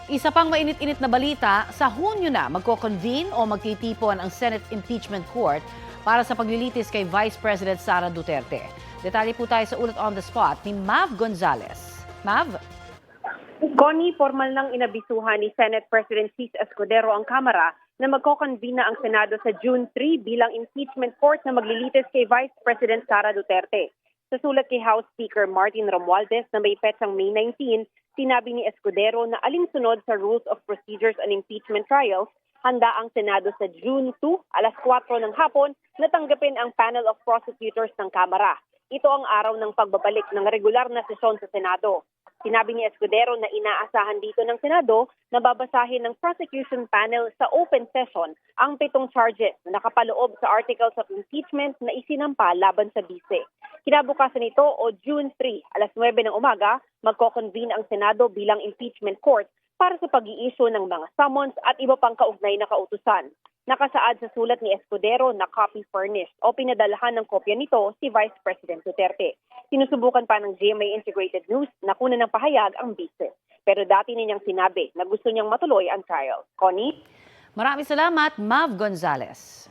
Isa pang mainit-init na balita, sa Hunyo na magko-convene o magtitipon ang Senate Impeachment Court para sa paglilitis kay Vice President Sara Duterte. Detalye po tayo sa ulat on the spot ni Mav Gonzalez. Mav? Connie, formal nang inabisuhan ni Senate President Chis Escudero ang Kamara na magko-convene na ang Senado sa June 3 bilang impeachment court na maglilitis kay Vice President Sara Duterte. Sa sulat kay House Speaker Martin Romualdez na may petsang May 19, sinabi ni Escudero na alinsunod sa Rules of Procedures and Impeachment Trials, handa ang Senado sa June 2, alas 4 ng hapon, na tanggapin ang panel of prosecutors ng Kamara. Ito ang araw ng pagbabalik ng regular na sesyon sa Senado. Sinabi ni Escudero na inaasahan dito ng Senado na babasahin ng prosecution panel sa open session ang 7 charges na nakapaloob sa Articles of Impeachment na isinampa laban sa bise. Kinabukasan nito o June 3, alas 9 ng umaga, magko-convene ang Senado bilang impeachment court para sa pag-i-issue ng mga summons at iba pang kaugnay na kautusan. Nakasaad sa sulat ni Escudero na copy furnished o pinadalahan ng kopya nito si Vice President Duterte. Sinusubukan pa ng GMA Integrated News na kunan ng pahayag ang bise. Pero dati ninyang sinabi na gusto niyang matuloy ang trial. Connie? Maraming salamat, Mav Gonzalez.